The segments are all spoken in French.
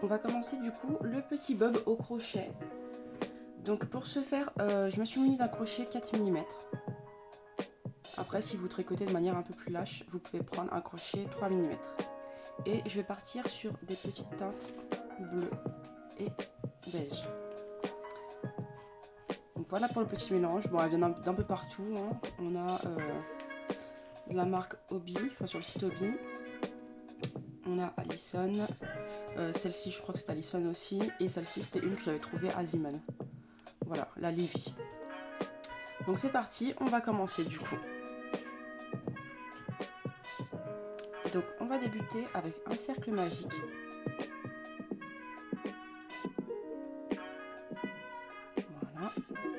on va commencer du coup le petit bob au crochet. Donc pour ce faire, je me suis munie d'un crochet 4 mm. Après, si vous tricotez de manière un peu plus lâche, vous pouvez prendre un crochet 3 mm. Et je vais partir sur des petites teintes bleues et beige. Donc voilà pour le petit mélange. Bon, elle vient d'un peu partout, hein. On a de la marque Hobby, enfin sur le site Hobby. On a Allison. Celle-ci, je crois que c'est Allison aussi. Et celle-ci, c'était une que j'avais trouvée à Ziman. Voilà, la Levi. Donc c'est parti, on va commencer du coup. Donc on va débuter avec un cercle magique. Voilà.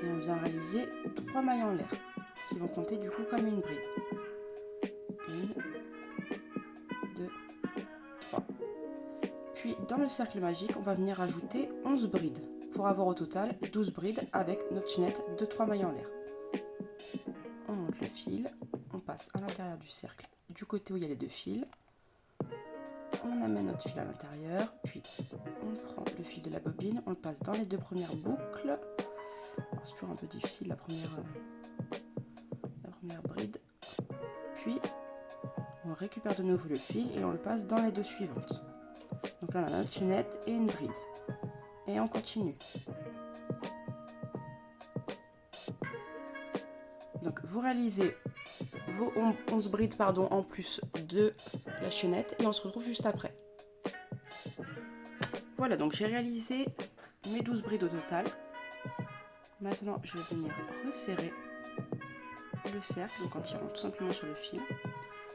Et on vient réaliser 3 mailles en l'air qui vont compter du coup comme une bride. 1, 2, 3. Puis dans le cercle magique, on va venir ajouter 11 brides pour avoir au total 12 brides avec notre chaînette de 3 mailles en l'air. On monte le fil, on passe à l'intérieur du cercle du côté où il y a les deux fils. On amène notre fil à l'intérieur, puis on prend le fil de la bobine, on le passe dans les deux premières boucles. C'est toujours un peu difficile la première bride. Puis on récupère de nouveau le fil et on le passe dans les deux suivantes. Donc là on a notre chaînette et une bride. Et on continue. Donc vous réalisez vos 11 brides en plus de la chaînette et on se retrouve juste après. Voilà, donc j'ai réalisé mes 12 brides au total. Maintenant je vais venir resserrer le cercle, donc en tirant tout simplement sur le fil.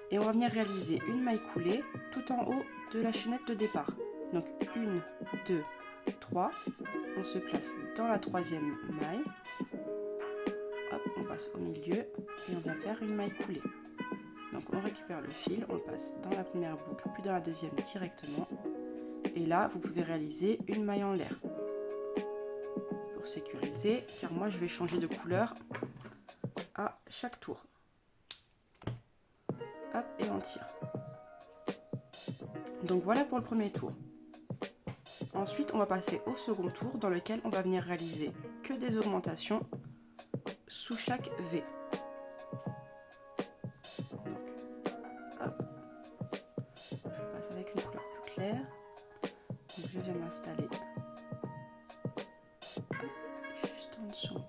Et on va venir réaliser une maille coulée tout en haut de la chaînette de départ. Donc 1, 2, 3. On se place dans la troisième maille. Hop, on passe au milieu et on vient faire une maille coulée. Donc on récupère le fil, on le passe dans la première boucle, puis dans la deuxième directement. Et là, vous pouvez réaliser une maille en l'air. Pour sécuriser, car moi je vais changer de couleur à chaque tour. Hop, et on tire. Donc voilà pour le premier tour. Ensuite, on va passer au second tour dans lequel on va venir réaliser que des augmentations sous chaque V. Donc, hop, je passe avec une couleur plus claire. Donc, je viens m'installer juste en dessous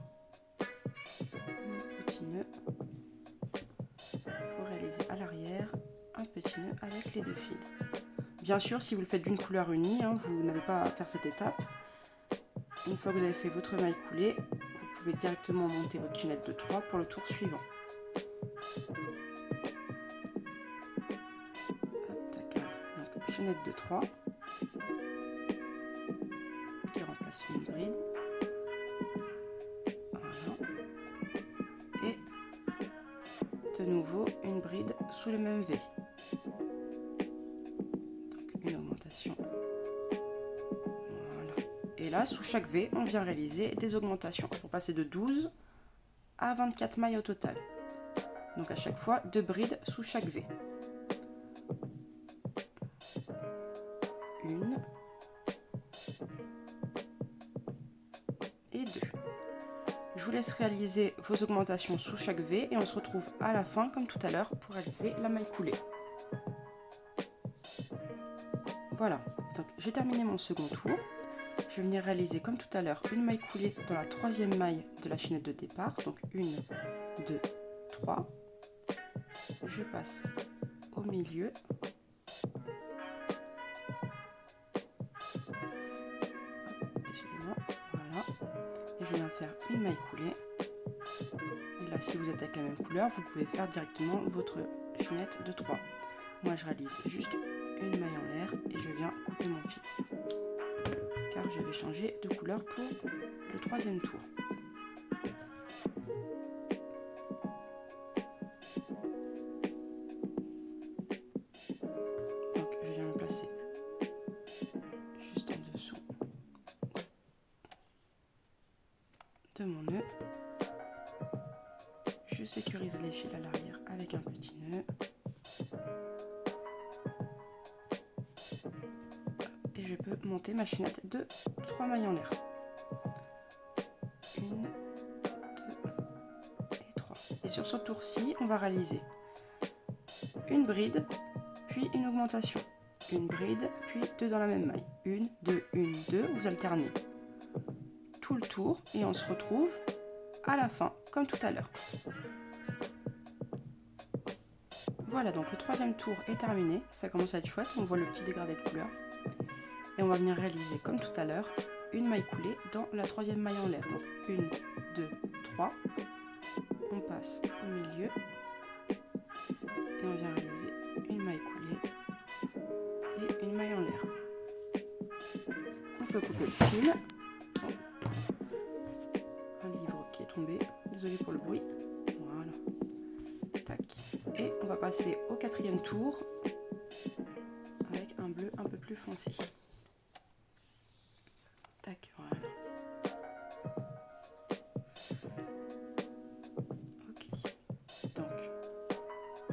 mon petit nœud pour réaliser à l'arrière un petit nœud avec les deux fils. Bien sûr, si vous le faites d'une couleur unie, hein, vous n'avez pas à faire cette étape. Une fois que vous avez fait votre maille coulée, vous pouvez directement monter votre chaînette de 3 pour le tour suivant. Hop, tac. Donc chaînette de 3 qui remplace une bride. Voilà. Et de nouveau une bride sous le même V. Donc une augmentation. Voilà. Et là, sous chaque V, on vient réaliser des augmentations pour passer de 12 à 24 mailles au total. Donc à chaque fois, 2 brides sous chaque V. Une et 2. Je vous laisse réaliser vos augmentations sous chaque V et on se retrouve à la fin, comme tout à l'heure, pour réaliser la maille coulée. Voilà, donc j'ai terminé mon second tour. Je vais venir réaliser, comme tout à l'heure, une maille coulée dans la troisième maille de la chaînette de départ. Donc 1, 2, 3. Je passe au milieu. Décidément, voilà. Et je viens faire une maille coulée. Et là, si vous êtes avec la même couleur, vous pouvez faire directement votre chaînette de 3. Moi, je réalise juste une maille en l'air et je viens couper mon fil. Car je vais changer de couleur pour le troisième tour. Donc, je viens me placer juste en dessous de mon nœud. Je sécurise les fils à l'arrière avec un petit nœud. Et je je peux monter ma chaînette de 3 mailles en l'air. 1, 2 et 3. Et sur ce tour-ci, on va réaliser une bride, puis une augmentation. Une bride, puis 2 dans la même maille. 1, 2, 1, 2, vous alternez tout le tour et on se retrouve à la fin, comme tout à l'heure. Voilà, donc le troisième tour est terminé. Ça commence à être chouette, on voit le petit dégradé de couleur. Et on va venir réaliser, comme tout à l'heure, une maille coulée dans la troisième maille en l'air. Donc 1, 2, 3. On passe au milieu. Et on vient réaliser une maille coulée et une maille en l'air. On peut couper le fil. Un livre qui est tombé. Désolée pour le bruit. Voilà. Tac. Et on va passer au quatrième tour avec un bleu un peu plus foncé. Tac, voilà. Ok. Donc,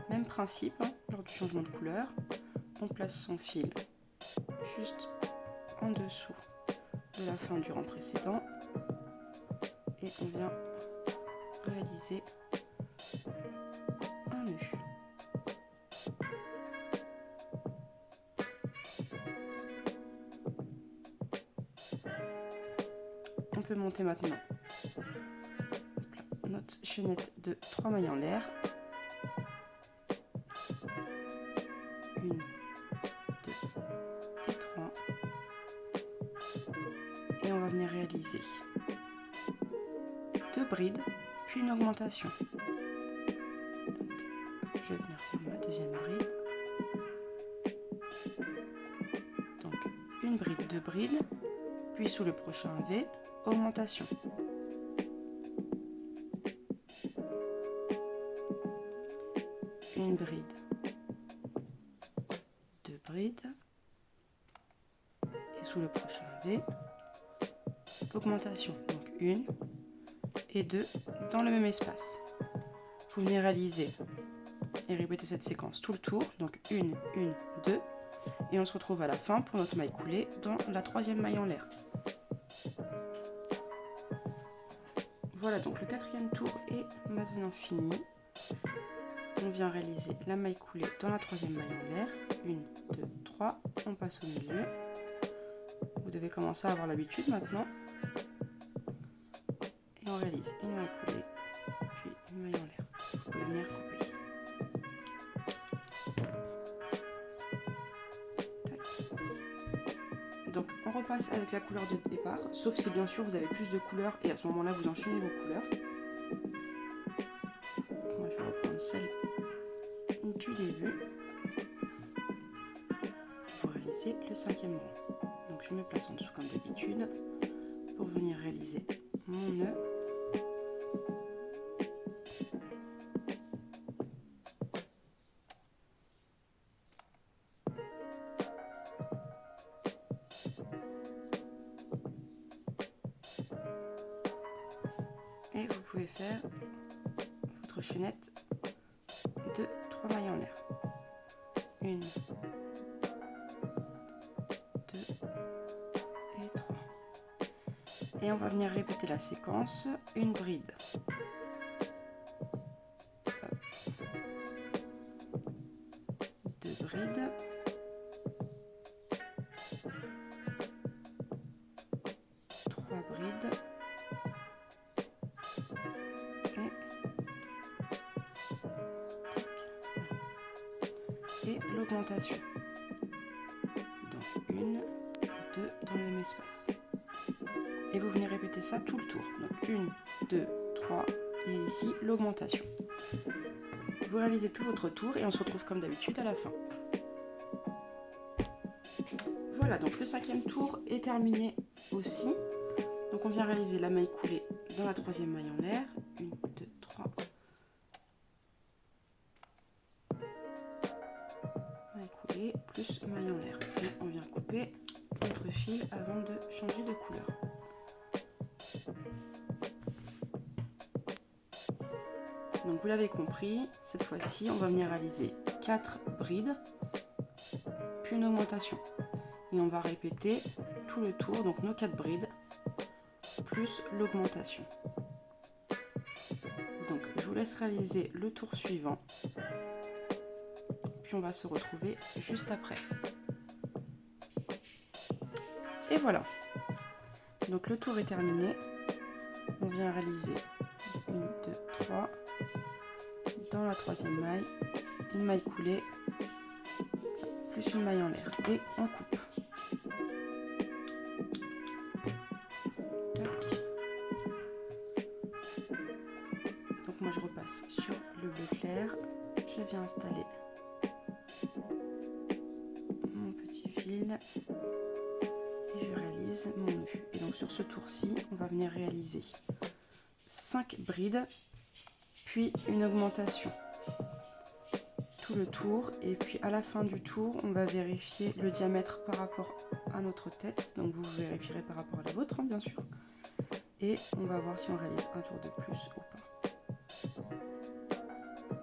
même principe, hein, lors du changement de couleur. On place son fil juste en dessous de la fin du rang précédent. Et on vient réaliser un nœud. On peut monter maintenant notre chaînette de 3 mailles en l'air. 1, 2 et 3. Et on va venir réaliser 2 brides, puis une augmentation. Donc, je vais venir faire ma deuxième bride. Donc, une bride, 2 brides, puis sous le prochain V, augmentation. Une bride, 2 brides, et sous le prochain V, augmentation. Donc 1 et 2 dans le même espace. Vous venez réaliser et répéter cette séquence tout le tour. Donc 1, 1, 2. Et on se retrouve à la fin pour notre maille coulée dans la troisième maille en l'air. Voilà, donc le quatrième tour est maintenant fini. On vient réaliser la maille coulée dans la troisième maille en l'air. 1, 2, 3. On passe au milieu. Vous devez commencer à avoir l'habitude maintenant. Et on réalise une maille coulée, puis une maille en l'air. Vous pouvez venir couper. Tac. Donc on repasse avec la couleur de départ, sauf si bien sûr vous avez plus de couleurs et à ce moment-là vous enchaînez vos couleurs. Moi je vais reprendre celle du début pour réaliser le cinquième rang. Donc je me place en dessous comme d'habitude pour venir réaliser mon nœud. Et vous pouvez faire votre chaînette de 3 mailles en l'air. 1, 2 et 3. Et on va venir répéter la séquence. Une bride. Hop. 2 brides. 3 brides. Et l'augmentation. Donc 1 et 2 dans le même espace. Et vous venez répéter ça tout le tour. Donc 1, 2, 3 et ici l'augmentation. Vous réalisez tout votre tour et on se retrouve comme d'habitude à la fin. Voilà, donc le cinquième tour est terminé aussi. Donc on vient réaliser la maille coulée dans la troisième maille en l'air. 1, 2, 3. Maille coulée plus maille en l'air. Et on vient couper notre fil avant de changer de couleur. Donc vous l'avez compris, cette fois-ci on va venir réaliser 4 brides, puis une augmentation. Et on va répéter tout le tour, donc nos 4 brides, plus l'augmentation. Donc je vous laisse réaliser le tour suivant, puis on va se retrouver juste après. Et voilà, donc le tour est terminé. On vient réaliser 1, 2, 3, dans la 3e maille, une maille coulée, plus une maille en l'air, et on coupe. Tac. Donc moi je repasse sur le bleu clair, je viens installer mon petit fil, et je réalise mon nœud. Et donc sur ce tour-ci, on va venir réaliser 5 brides, puis une augmentation. Tout le tour, et puis à la fin du tour, on va vérifier le diamètre par rapport à notre tête. Donc vous vérifierez par rapport à la vôtre, hein, bien sûr. Et on va voir si on réalise un tour de plus ou pas.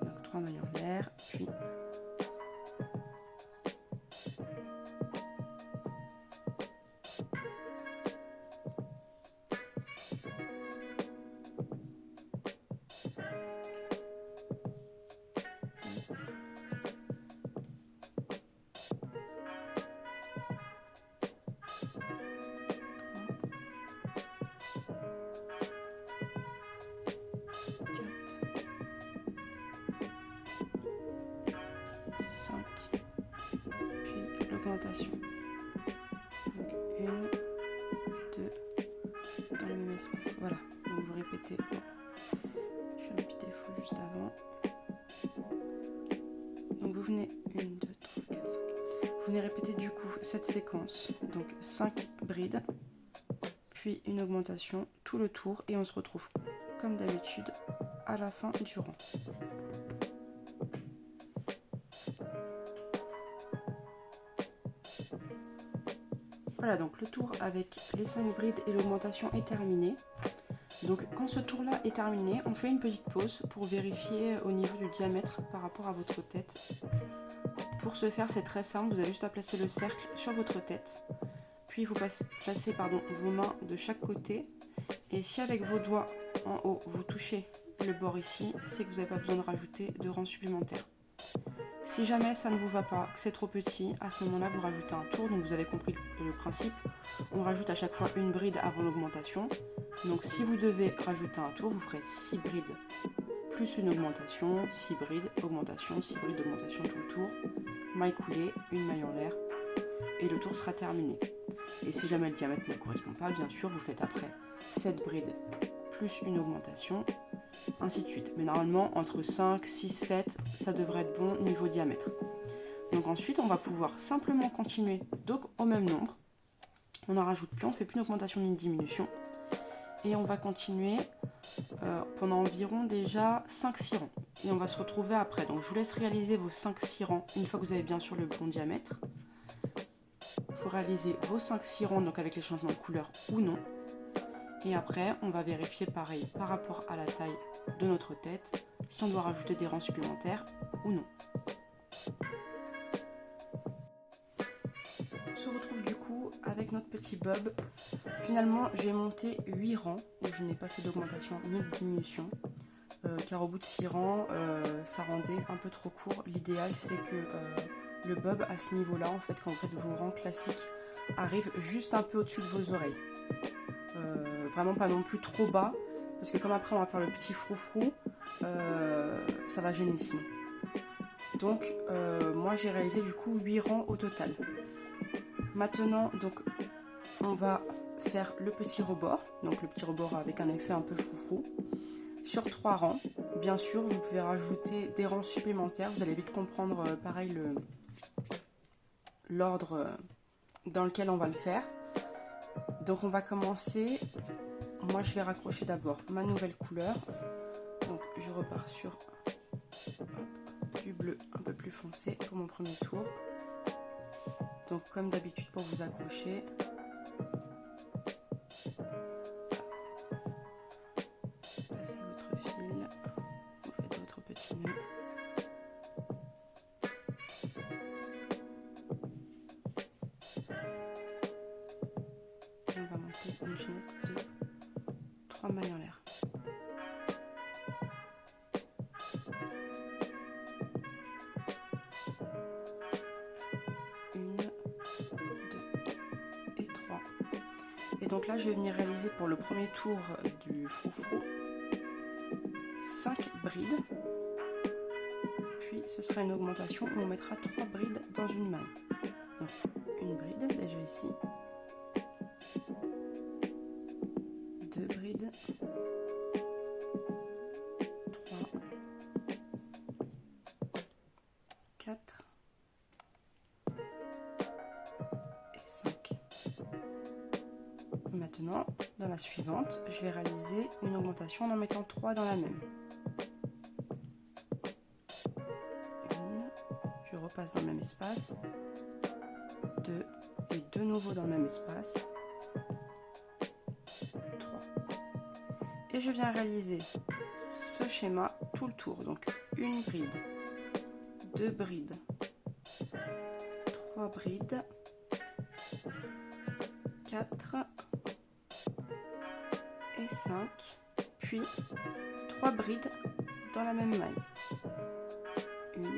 Donc 3 mailles en l'air, puis... puis l'augmentation. Donc 1 et 2 dans le même espace. Voilà, donc vous répétez. Oh, je fais un petit défaut juste avant. Donc vous venez 1, 2, 3, 4, 5. Vous venez répéter du coup cette séquence. Donc 5 brides, puis une augmentation, tout le tour, et on se retrouve comme d'habitude à la fin du rang. Voilà, donc le tour avec les 5 brides et l'augmentation est terminé. Donc quand ce tour-là est terminé, on fait une petite pause pour vérifier au niveau du diamètre par rapport à votre tête. Pour ce faire, c'est très simple, vous avez juste à placer le cercle sur votre tête, puis vous placez vos mains de chaque côté, et si avec vos doigts en haut vous touchez le bord ici, c'est que vous n'avez pas besoin de rajouter de rang supplémentaire. Si jamais ça ne vous va pas, que c'est trop petit, à ce moment-là vous rajoutez un tour, donc vous avez compris le principe. On rajoute à chaque fois une bride avant l'augmentation. Donc si vous devez rajouter un tour, vous ferez 6 brides plus une augmentation, 6 brides, augmentation, 6 brides, augmentation, tout le tour. Maille coulée, une maille en l'air, et le tour sera terminé. Et si jamais le diamètre ne correspond pas, bien sûr, vous faites après 7 brides plus une augmentation, ainsi de suite. Mais normalement, entre 5, 6, 7, ça devrait être bon niveau diamètre. Donc ensuite, on va pouvoir simplement continuer donc au même nombre. On n'en rajoute plus, on ne fait plus une augmentation ni une diminution. Et on va continuer pendant environ déjà 5-6 rangs. Et on va se retrouver après. Donc je vous laisse réaliser vos 5-6 rangs une fois que vous avez bien sûr le bon diamètre. Il faut réaliser vos 5-6 rangs donc avec les changements de couleur ou non. Et après, on va vérifier pareil par rapport à la taille de notre tête, si on doit rajouter des rangs supplémentaires ou non. On se retrouve du coup avec notre petit bob. Finalement, j'ai monté 8 rangs, où je n'ai pas fait d'augmentation ni de diminution, car au bout de 6 rangs, ça rendait un peu trop court. L'idéal, c'est que le bob, à ce niveau-là, en fait, quand vous faites vos rangs classiques, arrive juste un peu au-dessus de vos oreilles. Vraiment pas non plus trop bas, parce que comme après on va faire le petit froufrou, ça va gêner sinon. Donc moi j'ai réalisé du coup 8 rangs au total. Maintenant donc on va faire le petit rebord, donc le petit rebord avec un effet un peu froufrou, sur 3 rangs. Bien sûr vous pouvez rajouter des rangs supplémentaires, vous allez vite comprendre pareil l'ordre dans lequel on va le faire. Donc on va commencer, moi je vais raccrocher d'abord ma nouvelle couleur, donc je repars sur du bleu un peu plus foncé pour mon premier tour. Donc comme d'habitude pour vous accrocher, passez votre fil, vous faites votre petit nœud. va monter une chaînette de 3 mailles en l'air. Une, deux et trois. Et donc là, je vais venir réaliser pour le premier tour du froufrou 5 brides. Puis ce sera une augmentation où on mettra 3 brides dans une maille. Donc une bride déjà ici. 2 brides. 3. 4. Et 5. Maintenant, dans la suivante, je vais réaliser une augmentation en mettant 3 dans la même. Je repasse dans le même espace, 2 et de nouveau dans le même espace, 3. Et je viens réaliser ce schéma tout le tour, donc une bride, 2 brides, 3 brides, 4 et 5, puis 3 brides dans la même maille. 1, 2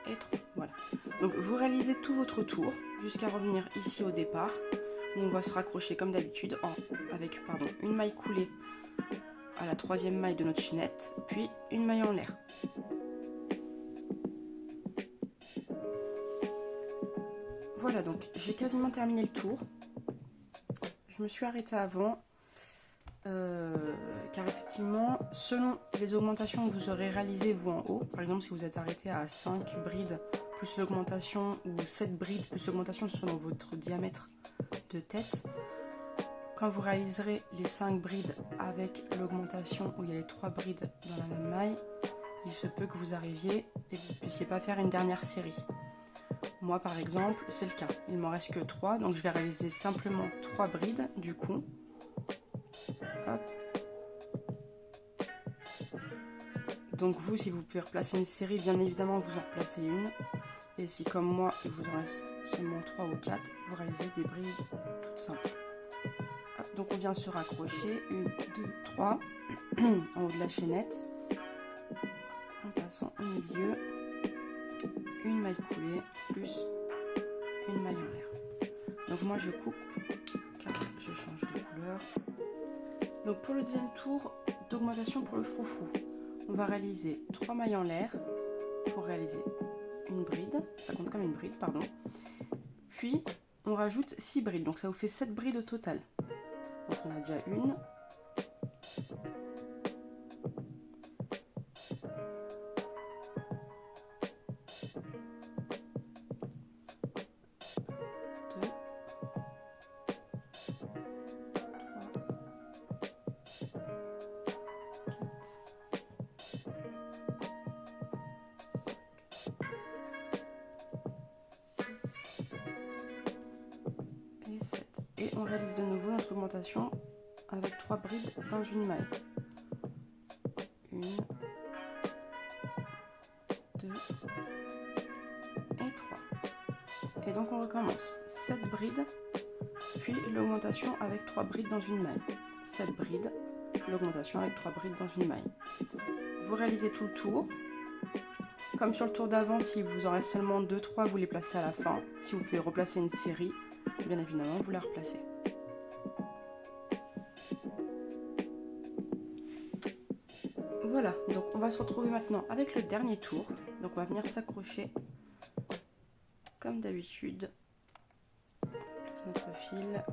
et 3. Voilà. Donc vous réalisez tout votre tour jusqu'à revenir ici au départ où on va se raccrocher comme d'habitude avec une maille coulée à la 3e maille de notre chaînette, puis une maille en l'air. Voilà, donc j'ai quasiment terminé le tour. Je me suis arrêtée avant car effectivement, selon les augmentations que vous aurez réalisées vous en haut, par exemple si vous êtes arrêté à 5 brides plus l'augmentation ou 7 brides plus l'augmentation selon votre diamètre de tête, quand vous réaliserez les 5 brides avec l'augmentation où il y a les 3 brides dans la même maille, il se peut que vous arriviez et que vous ne puissiez pas faire une dernière série. Moi par exemple, c'est le cas. Il ne m'en reste que 3, donc je vais réaliser simplement 3 brides du coup. Hop. Donc vous, si vous pouvez replacer une série, bien évidemment vous en replacez une. Et si comme moi, il vous en reste seulement 3 ou 4, vous réalisez des brides toutes simples. Hop, donc on vient se raccrocher, 1, 2, 3, en haut de la chaînette, en passant au milieu, une maille coulée, plus une maille en l'air. Donc moi je coupe, car je change de couleur. Donc pour le deuxième tour d'augmentation pour le froufrou, on va réaliser 3 mailles en l'air pour réaliser une bride, ça compte comme une bride, pardon. Puis on rajoute 6 brides, donc ça vous fait 7 brides au total. Donc on a déjà une. Et on réalise de nouveau notre augmentation avec 3 brides dans une maille. 1, 2 et 3. Et donc on recommence. 7 brides, puis l'augmentation avec 3 brides dans une maille. 7 brides, l'augmentation avec 3 brides dans une maille. Vous réalisez tout le tour. Comme sur le tour d'avant, si vous en reste seulement 2-3, vous les placez à la fin. Si vous pouvez replacer une série, bien évidemment, vous la replacez. Voilà, donc on va se retrouver maintenant avec le dernier tour. Donc on va venir s'accrocher comme d'habitude. On place notre fil,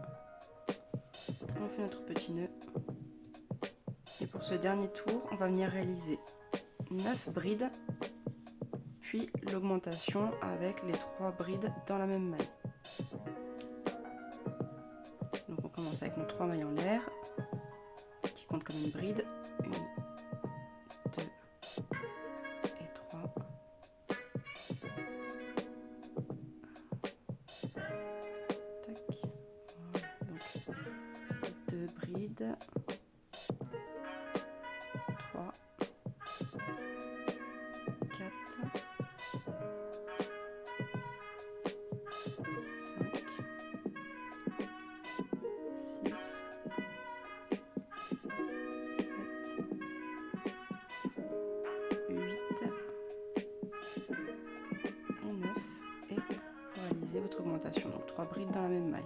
on fait notre petit nœud. Et pour ce dernier tour, on va venir réaliser 9 brides, puis l'augmentation avec les 3 brides dans la même maille. Donc on commence avec nos 3 mailles en l'air, qui comptent comme une bride. 1, 2 et 3. Tac. Voilà. Donc 2 brides. 3, 4, réaliser votre augmentation. Donc 3 brides dans la même maille.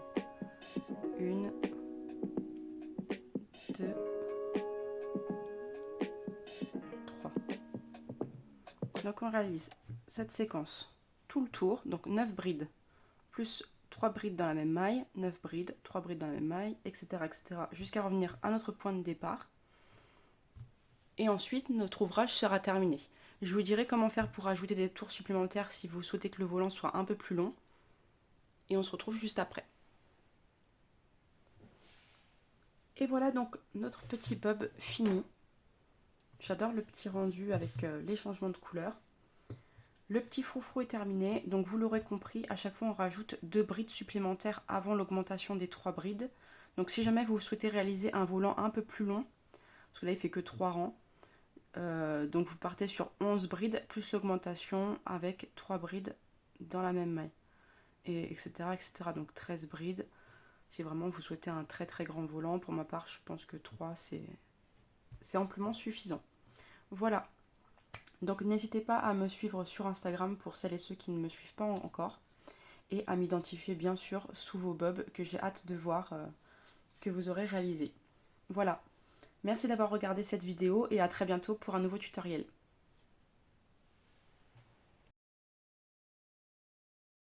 1, 2, 3. Donc on réalise cette séquence tout le tour, donc 9 brides, plus 3 brides dans la même maille, 9 brides, 3 brides dans la même maille, etc. etc. jusqu'à revenir à notre point de départ. Et ensuite, notre ouvrage sera terminé. Je vous dirai comment faire pour ajouter des tours supplémentaires si vous souhaitez que le volant soit un peu plus long. Et on se retrouve juste après. Et voilà donc notre petit bob fini. J'adore le petit rendu avec les changements de couleur. Le petit froufrou est terminé. Donc vous l'aurez compris, à chaque fois on rajoute 2 brides supplémentaires avant l'augmentation des 3 brides. Donc si jamais vous souhaitez réaliser un volant un peu plus long, parce que là il fait que 3 rangs, donc vous partez sur 11 brides plus l'augmentation avec 3 brides dans la même maille, et etc., etc. Donc 13 brides si vraiment vous souhaitez un très très grand volant. Pour ma part, je pense que 3 c'est amplement suffisant. Voilà, donc n'hésitez pas à me suivre sur Instagram pour celles et ceux qui ne me suivent pas encore, et à m'identifier bien sûr sous vos bobs que j'ai hâte de voir que vous aurez réalisé. Voilà. Merci d'avoir regardé cette vidéo et à très bientôt pour un nouveau tutoriel.